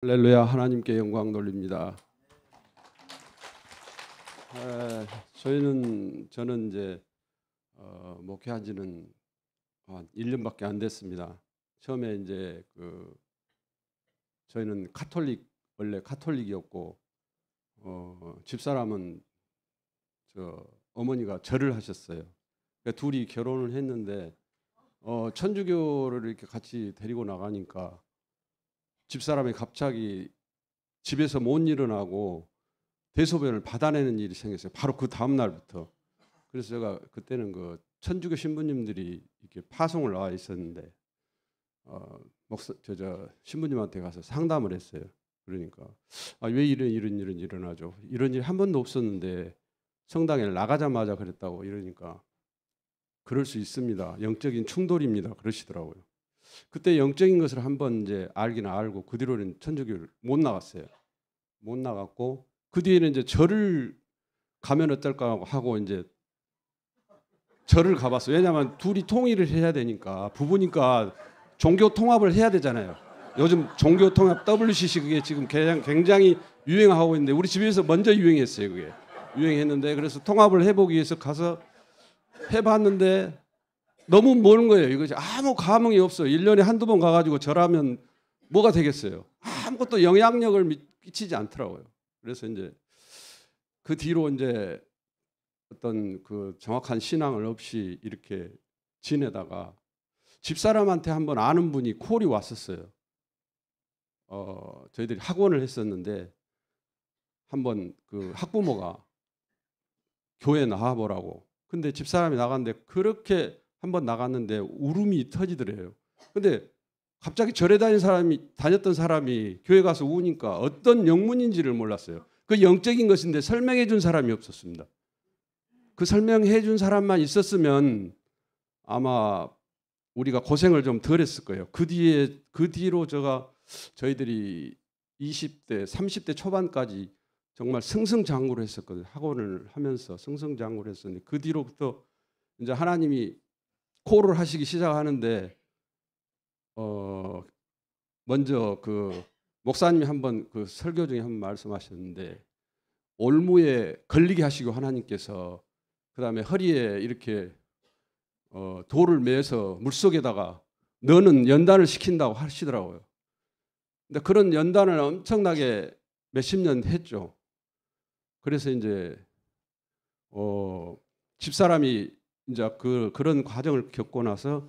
할렐루야. 하나님께 영광 돌립니다. 저는 이제 목회한 지는 한 1년밖에 안 됐습니다. 처음에 이제 저희는 원래 카톨릭이었고 집사람은 어머니가 절을 하셨어요. 그러니까 둘이 결혼을 했는데 천주교를 이렇게 같이 데리고 나가니까 집사람이 갑자기 집에서 못 일어나고 대소변을 받아내는 일이 생겼어요. 바로 그 다음 날부터. 그래서 제가 그때는 천주교 신부님들이 이렇게 파송을 나와 있었는데 신부님한테 가서 상담을 했어요. 그러니까 왜 이런 일이 일어나죠? 이런 일 한 번도 없었는데 성당에 나가자마자 그랬다고 이러니까 그럴 수 있습니다. 영적인 충돌입니다. 그러시더라고요. 그때 영적인 것을 한번 이제 알기는 알고 그 뒤로는 천주교를 못 나갔어요. 못 나갔고 그 뒤에는 이제 절을 가면 어떨까 하고 이제 절을 가봤어요. 왜냐하면 둘이 통일을 해야 되니까 부부니까 종교 통합을 해야 되잖아요. 요즘 종교 통합 WCC 그게 지금 굉장히 유행하고 있는데 우리 집에서 먼저 유행했어요. 그게 유행했는데 그래서 통합을 해보기 위해서 가서 해봤는데 너무 먼 거예요. 이것이 아무 감흥이 없어요. 1년에 한두 번 가가지고 절하면 뭐가 되겠어요. 아무것도 영향력을 끼치지 않더라고요. 그래서 이제 그 뒤로 이제 어떤 정확한 신앙을 없이 이렇게 지내다가 집사람한테 한번 아는 분이 콜이 왔었어요. 저희들이 학원을 했었는데 한번 학부모가 교회 나와보라고. 근데 집사람이 나갔는데 그렇게 한번 나갔는데 울음이 터지더래요. 근데 갑자기 절에 다녔던 사람이 교회 가서 우니까 어떤 영문인지를 몰랐어요. 그 영적인 것인데 설명해 준 사람이 없었습니다. 그 설명해 준 사람만 있었으면 아마 우리가 고생을 좀 덜 했을 거예요. 그 뒤로 저희들이 20대, 30대 초반까지 정말 승승장구를 했었거든요. 학원을 하면서 승승장구를 했었는데 그 뒤로부터 이제 하나님이 콜을 하시기 시작하는데 먼저 목사님이 한번 설교 중에 한번 말씀하셨는데 올무에 걸리게 하시고 하나님께서 그다음에 허리에 이렇게 돌을 매서 물속에다가 너는 연단을 시킨다고 하시더라고요. 근데 그런 연단을 엄청나게 몇십 년 했죠. 그래서 이제 집사람이 이제 그런 과정을 겪고 나서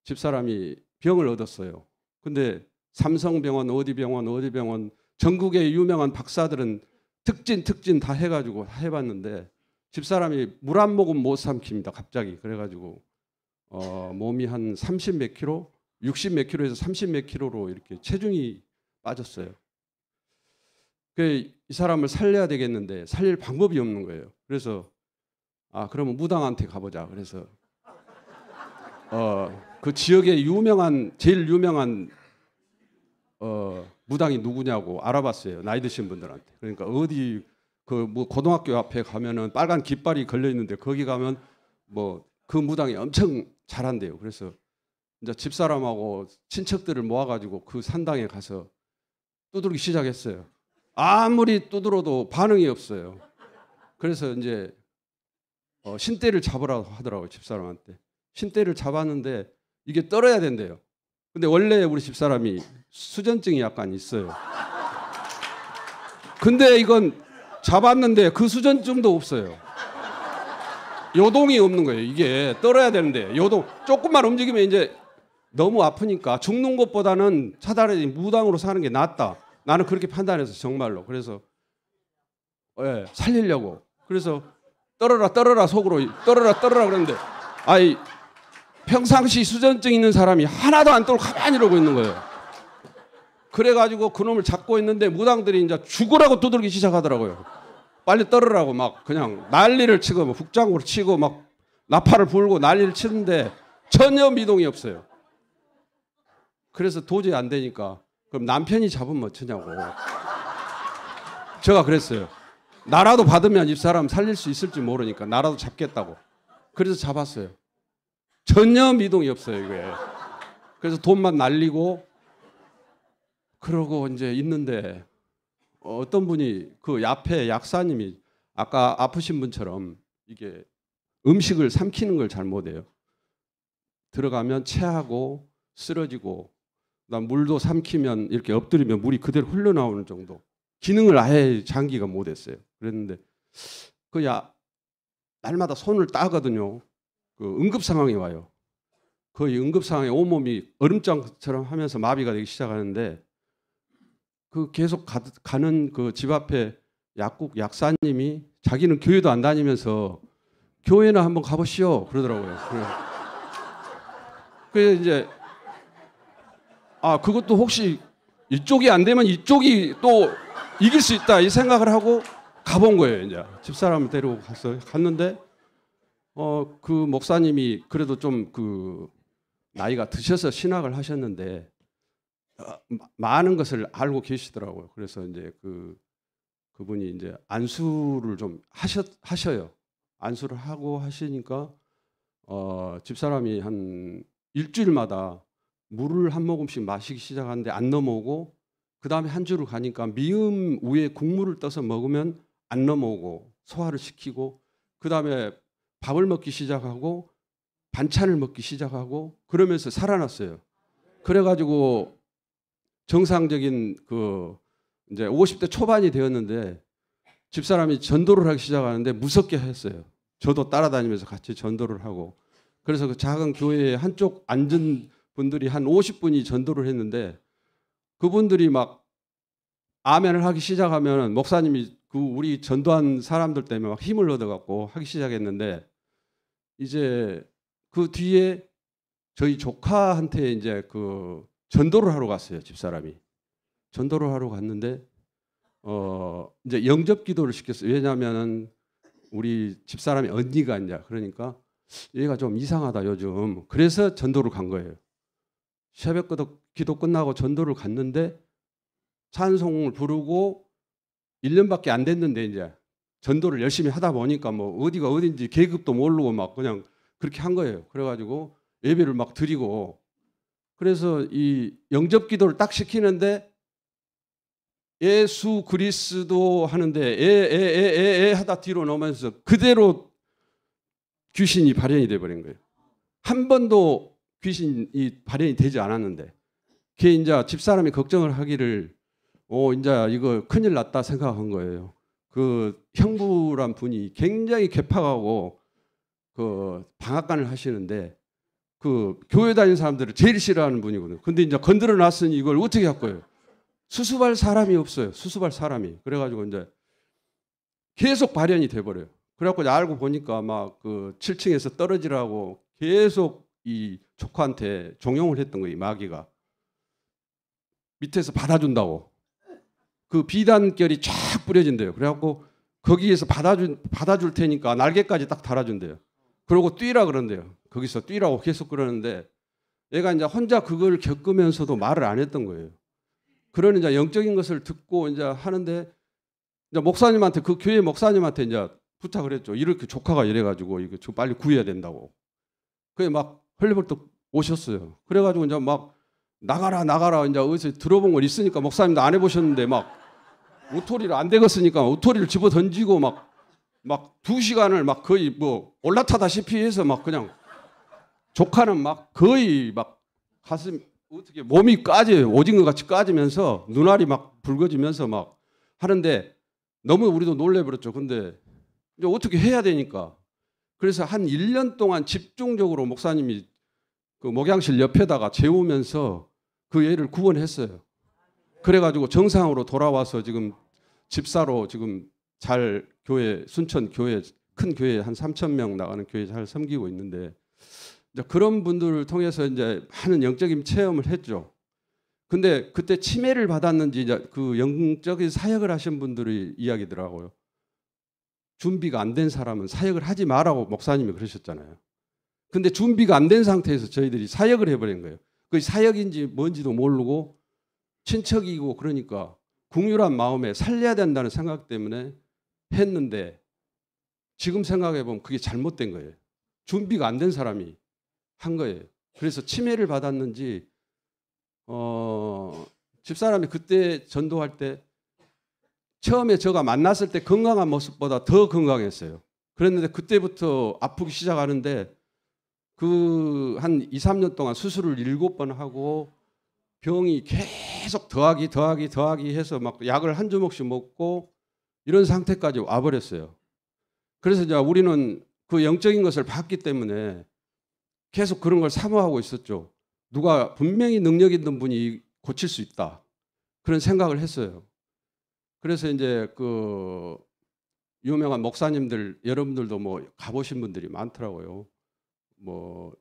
집사람이 병을 얻었어요. 근데 삼성병원, 어디 병원 전국의 유명한 박사들은 특진 다 해가지고 해봤는데 집사람이 물 한 모금 못 삼킵니다. 갑자기 그래가지고 몸이 한 30 몇 킬로, 60 몇 킬로에서 30 몇 킬로로 이렇게 체중이 빠졌어요. 이 사람을 살려야 되겠는데 살릴 방법이 없는 거예요. 그래서 그러면 무당한테 가보자. 그래서 그 지역의 제일 유명한 무당이 누구냐고 알아봤어요. 나이 드신 분들한테. 그러니까 어디 뭐 고등학교 앞에 가면은 빨간 깃발이 걸려 있는데 거기 가면 뭐 그 무당이 엄청 잘한대요. 그래서 이제 집사람하고 친척들을 모아가지고 그 산당에 가서 두드리기 시작했어요. 아무리 두드려도 반응이 없어요. 그래서 이제 신대를 잡으라고 하더라고요. 집사람한테. 신대를 잡았는데 이게 떨어야 된대요. 근데 원래 우리 집사람이 수전증이 약간 있어요. 근데 이건 잡았는데 그 수전증도 없어요. 요동이 없는 거예요. 이게 떨어야 되는데 요동 조금만 움직이면 이제 너무 아프니까 죽는 것보다는 차라리 무당으로 사는 게 낫다. 나는 그렇게 판단해서 정말로. 그래서 살리려고. 그래서 떨어라 속으로 떨어라 그러는데 평상시 수전증 있는 사람이 하나도 안 떨고 가만히 이러고 있는 거예요. 그래가지고 그놈을 잡고 있는데 무당들이 이제 죽으라고 두들기 시작하더라고요. 빨리 떨으라고 막 그냥 난리를 치고 막 북장구로 치고 막 나팔을 불고 난리를 치는데 전혀 미동이 없어요. 그래서 도저히 안 되니까 그럼 남편이 잡으면 어쩌냐고. 제가 그랬어요. 나라도 받으면 이 사람 살릴 수 있을지 모르니까 나라도 잡겠다고. 그래서 잡았어요. 전혀 미동이 없어요, 이게. 그래서 돈만 날리고 그러고 이제 있는데 어떤 분이 그 앞에 약사님이 아까 아프신 분처럼 이게 음식을 삼키는 걸 잘 못해요. 들어가면 체하고 쓰러지고 그다음 물도 삼키면 이렇게 엎드리면 물이 그대로 흘러나오는 정도. 기능을 아예 장기가 못했어요. 그랬는데 날마다 손을 따거든요. 그 응급 상황이 와요. 거의 응급 상황에 온몸이 얼음장처럼 하면서 마비가 되기 시작하는데 그 계속 가는 그 집 앞에 약국 약사님이 자기는 교회도 안 다니면서 교회나 한번 가보시오 그러더라고요. 그래서 이제 그것도 혹시 이쪽이 안 되면 이쪽이 또 이길 수 있다 이 생각을 하고 가본 거예요. 이제 집사람을 데리고 갔는데 그 목사님이 그래도 좀 그 나이가 드셔서 신학을 하셨는데 많은 것을 알고 계시더라고요. 그래서 이제 그분이 이제 안수를 좀 하셔요. 안수를 하고 하시니까 집사람이 한 일주일마다 물을 한 모금씩 마시기 시작하는데 안 넘어오고 그 다음에 한 주를 가니까 미음 위에 국물을 떠서 먹으면 안 넘어오고 소화를 시키고 그 다음에 밥을 먹기 시작하고 반찬을 먹기 시작하고 그러면서 살아났어요. 그래가지고 정상적인 이제 50대 초반이 되었는데 집사람이 전도를 하기 시작하는데 무섭게 했어요. 저도 따라다니면서 같이 전도를 하고 그래서 그 작은 교회에 한쪽 앉은 분들이 한 50분이 전도를 했는데 그분들이 막 아멘을 하기 시작하면 목사님이 우리 전도한 사람들 때문에 막 힘을 얻어갖고 하기 시작했는데 이제 그 뒤에 저희 조카한테 이제 전도를 하러 갔어요. 집사람이 전도를 하러 갔는데 이제 영접 기도를 시켰어요. 왜냐하면은 우리 집사람이 언니가 이제 그러니까 얘가 좀 이상하다 요즘. 그래서 전도를 간 거예요. 새벽 기도 끝나고 전도를 갔는데 찬송을 부르고 1년밖에 안 됐는데 이제 전도를 열심히 하다 보니까 뭐 어디가 어딘지 계급도 모르고 막 그냥 그렇게 한 거예요. 그래가지고 예배를 막 드리고 그래서 이 영접 기도를 딱 시키는데 예수 그리스도 하는데 에 하다 뒤로 넘어서 그대로 귀신이 발현이 돼버린 거예요. 한 번도 귀신이 발현이 되지 않았는데 그게 이제 집사람이 걱정을 하기를 이제 이거 큰일 났다 생각한 거예요. 그 형부란 분이 굉장히 괴팍하고 그 방앗간을 하시는데 그 교회 다니는 사람들을 제일 싫어하는 분이거든요. 근데 이제 건드려 놨으니 이걸 어떻게 할 거예요? 수습할 사람이 없어요. 수습할 사람이. 그래가지고 이제 계속 발현이 돼버려요. 그래갖고 알고 보니까 막 그 7층에서 떨어지라고 계속 이 조카한테 종용을 했던 거예요. 마귀가. 밑에서 받아준다고. 그 비단결이 쫙 뿌려진대요. 그래갖고 거기에서 받아줄 테니까 날개까지 딱 달아준대요. 그러고 뛰라 그런대요. 거기서 뛰라고 계속 그러는데 얘가 이제 혼자 그걸 겪으면서도 말을 안 했던 거예요. 그런 이제 영적인 것을 듣고 이제 하는데 이제 목사님한테 그 교회 목사님한테 이제 부탁을 했죠. 이렇게 조카가 이래가지고 이거 좀 빨리 구해야 된다고. 그게 막 헐레벌떡 오셨어요. 그래가지고 이제 막 나가라 이제 어디서 들어본 걸 있으니까 목사님도 안 해보셨는데 막 우토리를 안 되겠으니까 우토리를 집어 던지고 막 2시간을 막 거의 뭐 올라타다시피 해서 막 그냥 조카는 막 거의 막 가슴 어떻게 몸이 까져요. 오징어 같이 까지면서 눈알이 막 붉어지면서 막 하는데 너무 우리도 놀래버렸죠. 근데 이제 어떻게 해야 되니까 그래서 한 1년 동안 집중적으로 목사님이 그 목양실 옆에다가 재우면서 그 애를 구원했어요. 그래가지고 정상으로 돌아와서 지금 집사로 지금 잘 교회 순천 교회 큰 교회 한 3,000명 나가는 교회 잘 섬기고 있는데 이제 그런 분들을 통해서 이제 하는 영적인 체험을 했죠. 근데 그때 치매를 받았는지 이제 그 영적인 사역을 하신 분들이 이야기더라고요. 준비가 안 된 사람은 사역을 하지 마라고 목사님이 그러셨잖아요. 근데 준비가 안 된 상태에서 저희들이 사역을 해버린 거예요. 그 사역인지 뭔지도 모르고 친척이고 그러니까 궁휼한 마음에 살려야 된다는 생각 때문에 했는데 지금 생각해 보면 그게 잘못된 거예요. 준비가 안 된 사람이 한 거예요. 그래서 치매를 받았는지 집사람이 그때 전도할 때 처음에 제가 만났을 때 건강한 모습보다 더 건강했어요. 그랬는데 그때부터 아프기 시작하는데 그 한 2, 3년 동안 수술을 7번 하고 병이 계속 더하기 해서 막 약을 한 주먹씩 먹고 이런 상태까지 와버렸어요. 그래서 이제 우리는 그 영적인 것을 봤기 때문에 계속 그런 걸 사모하고 있었죠. 누가 분명히 능력 있는 분이 고칠 수 있다. 그런 생각을 했어요. 그래서 이제 그 유명한 목사님들 여러분들도 뭐 가보신 분들이 많더라고요. 뭐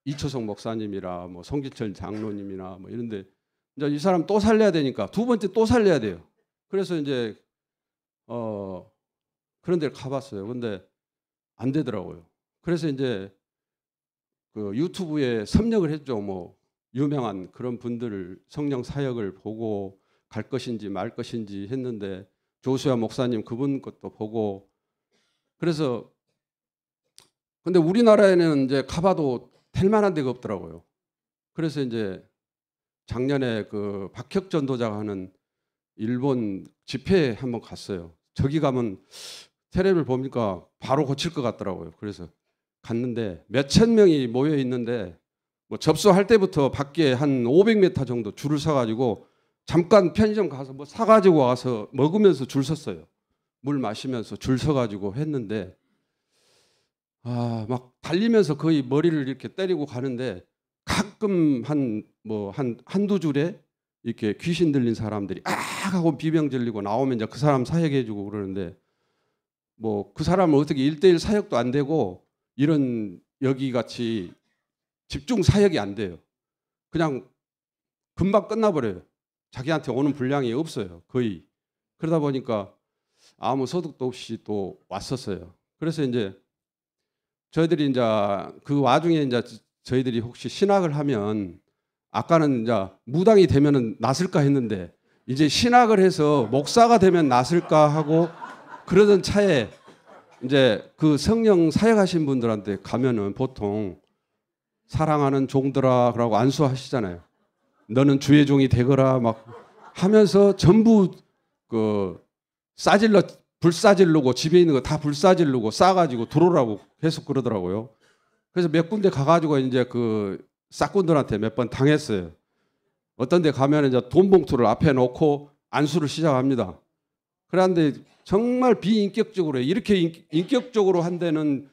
이초성 목사님이라 뭐 송기철 장로님이나 뭐 이런데 이제 이 사람 또 살려야 되니까 두 번째 또 살려야 돼요. 그래서 이제 그런 데를 가봤어요. 근데 안 되더라고요. 그래서 이제 그 유튜브에 섭렵을 했죠. 뭐 유명한 그런 분들을 성령 사역을 보고 갈 것인지 말 것인지 했는데 조수아 목사님 그분 것도 보고 그래서 근데 우리나라에는 이제 가봐도 될 만한 데가 없더라고요. 그래서 이제 작년에 그 박혁 전도자가 하는 일본 집회에 한번 갔어요. 저기 가면 테레비를 보니까 바로 고칠 것 같더라고요. 그래서 갔는데 몇천 명이 모여 있는데 뭐 접수할 때부터 밖에 한 500m 정도 줄을 서가지고 잠깐 편의점 가서 뭐 사가지고 와서 먹으면서 줄 섰어요. 물 마시면서 줄 서가지고 했는데 막 달리면서 거의 머리를 이렇게 때리고 가는데 가끔 한두 줄에 이렇게 귀신 들린 사람들이 하고 비명 질리고 나오면 이제 그 사람 사역해 주고 그러는데 뭐 그 사람은 어떻게 1대1 사역도 안 되고 이런 여기 같이 집중 사역이 안 돼요. 그냥 금방 끝나버려요. 자기한테 오는 분량이 없어요. 거의. 그러다 보니까 아무 소득도 없이 또 왔었어요. 그래서 이제 저희들이 이제 그 와중에 이제 저희들이 혹시 신학을 하면 아까는 이제 무당이 되면은 낫을까 했는데 이제 신학을 해서 목사가 되면 낫을까 하고 그러던 차에 이제 그 성령 사역하신 분들한테 가면은 보통 사랑하는 종들아 그러고 안수하시잖아요. 너는 주의 종이 되거라 막 하면서 전부 그 불사질르고 집에 있는 거 다 불사질르고 싸가지고 들어오라고 계속 그러더라고요. 그래서 몇 군데 가가지고 이제 그 싹군들한테 몇 번 당했어요. 어떤 데 가면 이제 돈 봉투를 앞에 놓고 안수를 시작합니다. 그런데 정말 비인격적으로 이렇게 인격적으로 한 데는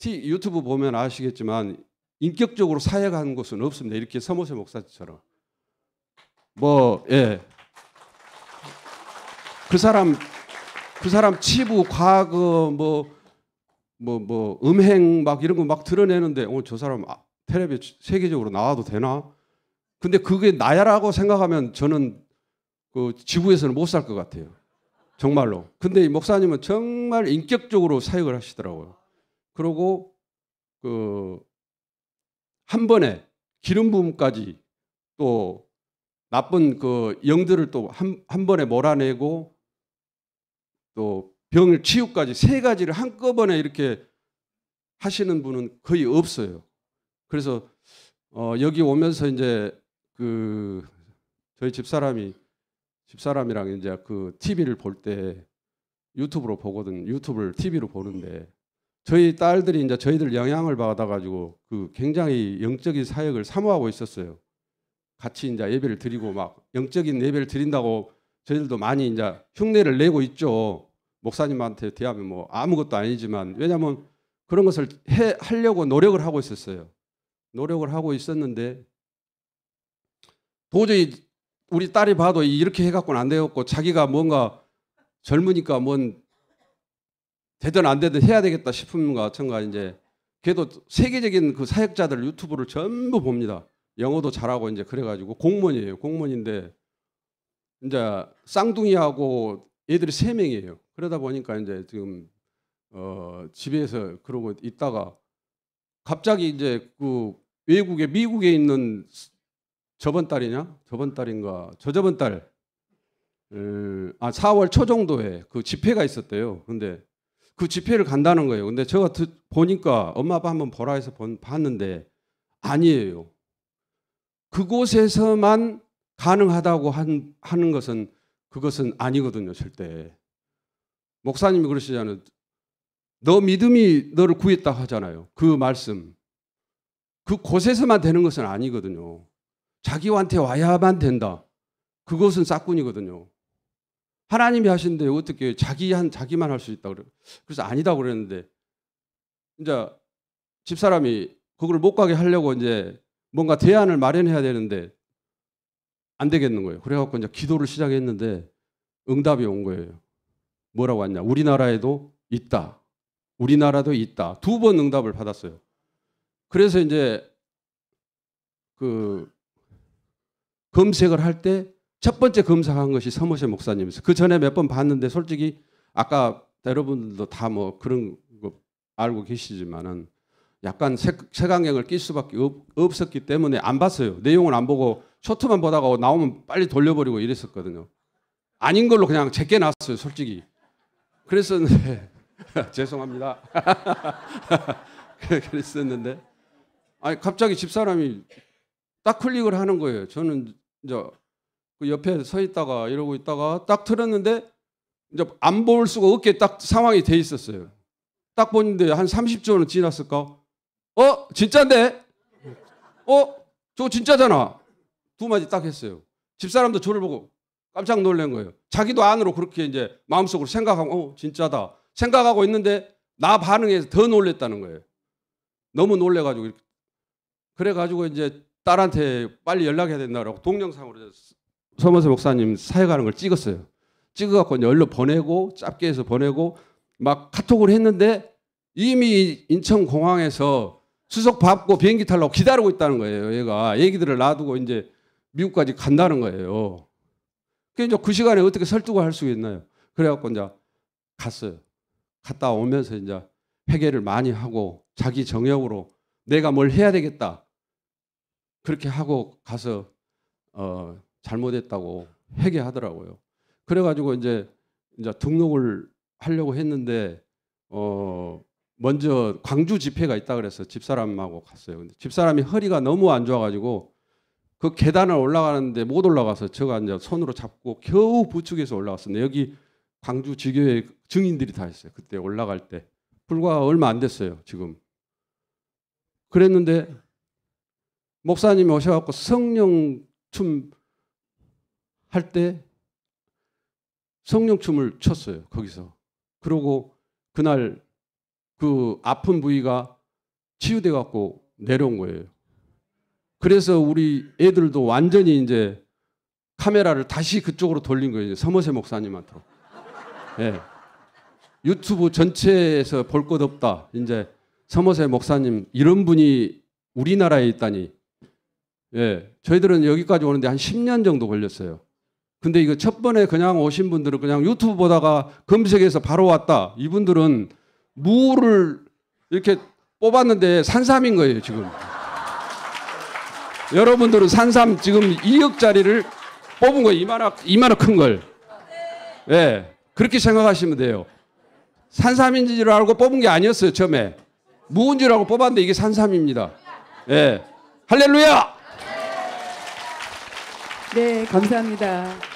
유튜브 보면 아시겠지만 인격적으로 사역한 곳은 없습니다. 이렇게 서모세 목사처럼. 그 사람 치부, 과거, 음행 막 이런 거 막 드러내는데, 저 사람 텔레비에 세계적으로 나와도 되나? 근데 그게 나야라고 생각하면 저는 그 지구에서는 못 살 것 같아요. 정말로. 근데 이 목사님은 정말 인격적으로 사역을 하시더라고요. 그리고 한 번에 기름 부음까지 또 나쁜 그 영들을 또 한 번에 몰아내고 또 병을 치유까지 세 가지를 한꺼번에 이렇게 하시는 분은 거의 없어요. 그래서 여기 오면서 이제 그 저희 집사람이랑 이제 그 TV를 볼 때 유튜브로 보거든. 유튜브를 TV로 보는데 저희 딸들이 이제 저희들 영향을 받아가지고 그 굉장히 영적인 사역을 사모하고 있었어요. 같이 이제 예배를 드리고 막 영적인 예배를 드린다고 저희들도 많이 이제 흉내를 내고 있죠. 목사님한테 대하면 뭐 아무것도 아니지만 왜냐하면 그런 것을 하려고 노력을 하고 있었어요. 노력을 하고 있었는데 도저히 우리 딸이 봐도 이렇게 해갖고는 안 되겠고 자기가 뭔가 젊으니까 뭔 되든 안 되든 해야 되겠다 싶은 것 같은가 이제 걔도 세계적인 그 사역자들 유튜브를 전부 봅니다. 영어도 잘하고 이제 그래가지고 공무원이에요. 공무원인데 이제 쌍둥이하고 애들이 3명이에요. 그러다 보니까 이제 지금 집에서 그러고 있다가 갑자기 이제 그 외국에 미국에 있는 저번 달인가 저저번 달 4월 초 정도에 그 집회가 있었대요. 근데 그 집회를 간다는 거예요. 근데 제가 보니까 엄마 아빠 한번 보라 해서 봤는데 아니에요. 그곳에서만 가능하다고 하는 것은 그것은 아니거든요. 절대. 목사님이 그러시잖아요. 너 믿음이 너를 구했다 하잖아요. 그 말씀. 그 곳에서만 되는 것은 아니거든요. 자기한테 와야만 된다. 그것은 싹군이거든요. 하나님이 하신데 어떻게 자기만 할 수 있다 그래요. 그래서 아니다고 그랬는데 이제 집사람이 그걸 못 가게 하려고 이제 뭔가 대안을 마련해야 되는데 안 되겠는 거예요. 그래갖고 이제 기도를 시작했는데 응답이 온 거예요. 뭐라고 왔냐? 우리나라에도 있다. 우리나라도 있다. 2번 응답을 받았어요. 그래서 이제 그 검색을 할 때 첫 번째 검색한 것이 서머세 목사님이었어요. 그 전에 몇 번 봤는데 솔직히 아까 여러분들도 다 뭐 그런 거 알고 계시지만은 약간 색안경을 낄 수밖에 없었기 때문에 안 봤어요. 내용을 안 보고 쇼트만 보다가 나오면 빨리 돌려버리고 이랬었거든요. 아닌 걸로 그냥 제껴 놨어요. 솔직히. 그랬었는데 죄송합니다. 그랬었는데 아니 갑자기 집사람이 딱 클릭을 하는 거예요. 저는 이제 그 옆에 서 있다가 이러고 있다가 딱 틀었는데 이제 안 볼 수가 없게 딱 상황이 돼 있었어요. 딱 보는데 한 30초는 지났을까? 진짜인데? 저거 진짜잖아. 2마디 딱 했어요. 집사람도 저를 보고 깜짝 놀란 거예요. 자기도 안으로 그렇게 이제 마음속으로 생각하고 진짜다 생각하고 있는데 나 반응해서 더 놀랬다는 거예요. 너무 놀래가지고 그래가지고 이제 딸한테 빨리 연락해야 된다고 동영상으로 서머세 목사님 사역하는 걸 찍었어요. 찍어갖고 이제 얼른 보내고 짧게 해서 보내고 막 카톡을 했는데 이미 인천공항에서 수속 받고 비행기 타려고 기다리고 있다는 거예요. 얘가 얘기들을 놔두고 이제 미국까지 간다는 거예요. 그러니까 이제 그 시간에 어떻게 설득을 할 수가 있나요? 그래갖고 이제 갔어요. 갔다 오면서 이제 회개를 많이 하고 자기 정욕으로 내가 뭘 해야 되겠다. 그렇게 하고 가서 잘못했다고 회개하더라고요. 그래가지고 이제 등록을 하려고 했는데 먼저 광주 집회가 있다 그래서 집사람하고 갔어요. 근데 집사람이 허리가 너무 안 좋아가지고 그 계단을 올라가는데 못 올라가서 제가 이제 손으로 잡고 겨우 부축해서 올라갔었는데 여기 광주 지교회 증인들이 다 있어요. 그때 올라갈 때 불과 얼마 안 됐어요. 지금 그랬는데 목사님이 오셔갖고 성령춤 할 때 성령춤을 췄어요. 거기서. 그러고 그날 그 아픈 부위가 치유돼 갖고 내려온 거예요. 그래서 우리 애들도 완전히 이제 카메라를 다시 그쪽으로 돌린 거예요. 서머세 목사님한테로. 예. 유튜브 전체에서 볼 것 없다. 이제 서머세 목사님 이런 분이 우리나라에 있다니. 예. 저희들은 여기까지 오는데 한 10년 정도 걸렸어요. 근데 이거 첫 번에 그냥 오신 분들은 그냥 유튜브 보다가 검색해서 바로 왔다. 이분들은 무를 이렇게 뽑았는데 산삼인 거예요, 지금. 여러분들은 산삼 지금 2억짜리를 뽑은 거예요. 이만한 큰 걸. 예. 그렇게 생각하시면 돼요. 산삼인 줄 알고 뽑은 게 아니었어요, 처음에. 무인 줄 알고 뽑았는데 이게 산삼입니다. 예. 할렐루야! 네, 감사합니다.